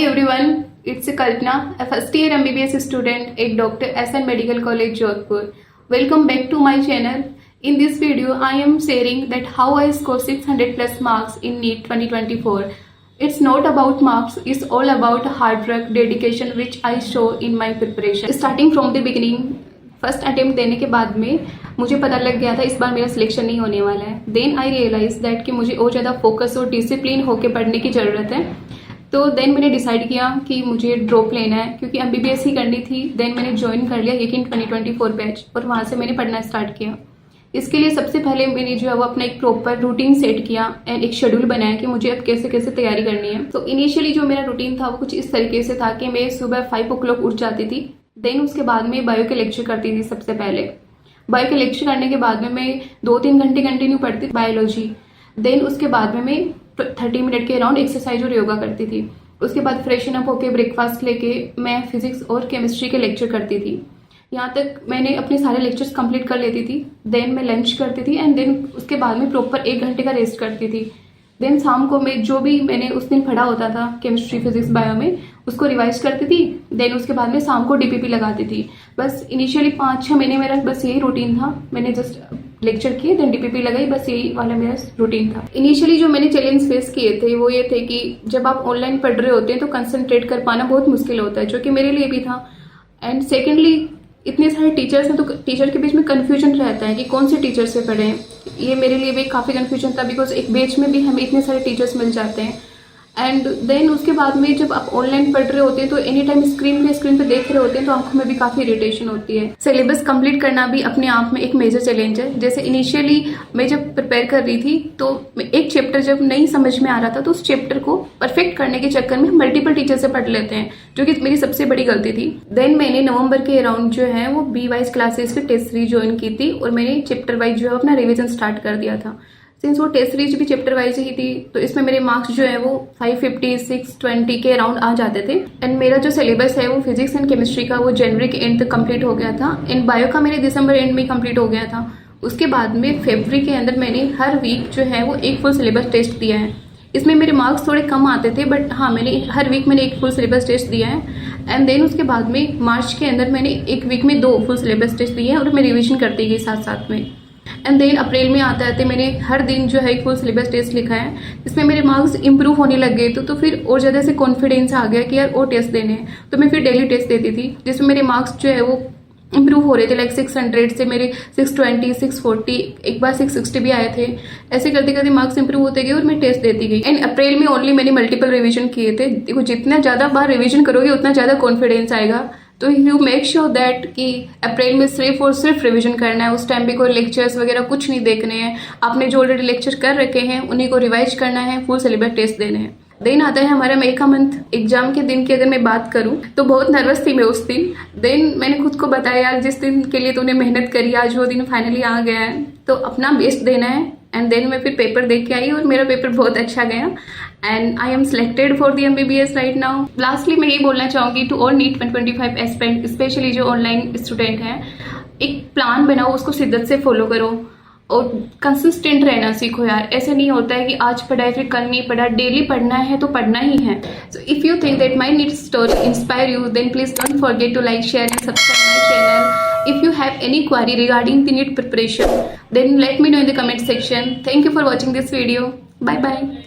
everyone, it's Kalpana, a first year MBBS student at Dr. SN Medical College, Jodhpur. Welcome back to my channel. In this video, I am sharing that how I scored 600 plus marks in NEET 2024. It's not about marks, it's all about hard work, dedication which I show in my preparation. Starting from the beginning, first attempt देने के बाद में मुझे पता लग गया था इस बार मेरा सिलेक्शन नहीं होने वाला है. देन आई रियलाइज दैट कि मुझे और ज़्यादा फोकस और डिसिप्लिन होकर पढ़ने की ज़रूरत है. तो देन मैंने डिसाइड किया कि मुझे ड्रॉप लेना है क्योंकि MBBS ही करनी थी. देन मैंने ज्वाइन कर लिया यकीन 2024 बैच और वहाँ से मैंने पढ़ना स्टार्ट किया. इसके लिए सबसे पहले मैंने जो है वो अपना एक प्रॉपर रूटीन सेट किया एंड एक शेड्यूल बनाया कि मुझे अब कैसे कैसे तैयारी करनी है. तो इनिशियली जो मेरा रूटीन था वो कुछ इस तरीके से था कि मैं सुबह 5 o'clock उठ जाती थी. देन उसके बाद में बायो के लेक्चर करती थी. सबसे पहले बायो के लेक्चर करने के बाद में मैं 2-3 घंटे कंटिन्यू पढ़ती थी बायोलॉजी. देन उसके बाद में मैं 30 मिनट के अराउंड एक्सरसाइज और योगा करती थी. उसके बाद फ्रेशन अप होकर ब्रेकफास्ट लेके मैं फिजिक्स और केमिस्ट्री के लेक्चर करती थी. यहाँ तक मैंने अपने सारे लेक्चर्स कंप्लीट कर लेती थी. देन मैं लंच करती थी एंड देन उसके बाद में प्रॉपर 1 घंटे का रेस्ट करती थी. देन शाम को मैं जो भी मैंने उस दिन पढ़ा होता था केमिस्ट्री फिजिक्स बायो में उसको रिवाइज करती थी. देन उसके बाद में शाम को DPP लगाती थी. बस इनिशियली 5-6 महीने मेरा बस यही रूटीन था. मैंने जस्ट लेक्चर किए देन DPP लगाई, बस यही वाला मेरा रूटीन था. इनिशियली जो मैंने चैलेंज फेस किए थे वो ये थे कि जब आप ऑनलाइन पढ़ रहे होते हैं तो कंसंट्रेट कर पाना बहुत मुश्किल होता है, जो कि मेरे लिए भी था. एंड सेकेंडली इतने सारे टीचर्स हैं तो टीचर के बीच में कन्फ्यूजन रहता है कि कौन से टीचर से पढ़ें. ये मेरे लिए भी काफ़ी कन्फ्यूजन था बिकॉज एक बैच में भी हमें इतने सारे टीचर्स मिल जाते हैं. एंड देन उसके बाद में जब आप ऑनलाइन पढ़ रहे होते हैं तो एनी टाइम स्क्रीन पे देख रहे होते हैं तो आंखों में भी काफ़ी इरिटेशन होती है. सिलेबस कंप्लीट करना भी अपने आप में एक मेजर चैलेंज है. जैसे इनिशियली मैं जब प्रिपेयर कर रही थी तो एक चैप्टर जब नहीं समझ में आ रहा था तो उस चैप्टर को परफेक्ट करने के चक्कर में मल्टीपल टीचर से पढ़ लेते हैं, जो कि मेरी सबसे बड़ी गलती थी. देन मैंने नवंबर के अराउंड जो है वो B वाइज क्लासेस की टेस्ट सीरीज ज्वाइन की थी और मैंने चैप्टर वाइज जो है अपना रिविजन स्टार्ट कर दिया था. सिंस वो टेस्ट सीरीज भी चैप्टर वाइज ही थी तो इसमें मेरे मार्क्स जो है वो 550, 620 के अराउंड आ जाते थे. एंड मेरा जो सिलेबस है वो फिजिक्स एंड केमिस्ट्री का वो जनवरी के एंड तक कंप्लीट हो गया था. एंड बायो का मेरे दिसंबर एंड में कंप्लीट हो गया था. उसके बाद में फरवरी के अंदर मैंने हर वीक जो है वो एक फुल सिलेबस टेस्ट दिया है. इसमें मेरे मार्क्स थोड़े कम आते थे बट हाँ मैंने हर वीक मैंने एक फुल सिलेबस टेस्ट दिया है. एंड देन उसके बाद में मार्च के अंदर मैंने एक वीक में 2 फुल सिलेबस टेस्ट दिए हैं और मैं रिविजन करती गई साथ साथ में. एंड देन अप्रैल में आते आते मैंने हर दिन जो है एक फुल सिलेबस टेस्ट लिखा है. इसमें मेरे मार्क्स इंप्रूव होने लग गए तो फिर और ज़्यादा से कॉन्फिडेंस आ गया कि यार और टेस्ट देने हैं. तो मैं फिर डेली टेस्ट देती थी जिसमें मेरे मार्क्स जो है वो इंप्रूव हो रहे थे. लाइक 600 से मेरे 620, 640, एक बार 660 भी आए थे. ऐसे करते करते मार्क्स इंप्रूव होते गए और मैं टेस्ट देती गई. एंड अप्रैल में ओनली मैंने मल्टीपल रिवीजन किए थे. देखो जितना ज़्यादा बार रिवीजन करोगे उतना ज़्यादा कॉन्फिडेंस आएगा. तो यू मेक श्योर दैट कि अप्रैल में सिर्फ और सिर्फ रिवीजन करना है. उस टाइम पे कोई लेक्चर्स वगैरह कुछ नहीं देखने हैं. आपने जो ऑलरेडी लेक्चर कर रखे हैं उन्हीं को रिवाइज करना है, फुल सिलेबस टेस्ट देने हैं. देन आता है हमारा मई का मंथ. एग्जाम के दिन की अगर मैं बात करूं तो बहुत नर्वस थी मैं उस दिन. देन मैंने खुद को बताया यार जिस दिन के लिए तूने मेहनत करी आज वो दिन फाइनली आ गया है तो अपना बेस्ट देना है. एंड देन मैं फिर पेपर देख के आई और मेरा पेपर बहुत अच्छा गया and I am selected for the MBBS right now. Lastly मैं यही बोलना चाहूँगी to all NEET 2025 aspirant, specially जो ऑनलाइन स्टूडेंट हैं, एक प्लान बनाओ, उसको शिद्दत से फॉलो करो और कंसिस्टेंट रहना सीखो यार. ऐसे नहीं होता है कि आज पढ़ाई फिर कल नहीं पढ़ा. डेली पढ़ना है तो पढ़ना ही है. So if you think that my NEET story inspire you then please don't forget to like, share and subscribe my channel. If you have any query regarding the NEET preparation then let me know in the comment section. Thank you for watching this video. Bye bye.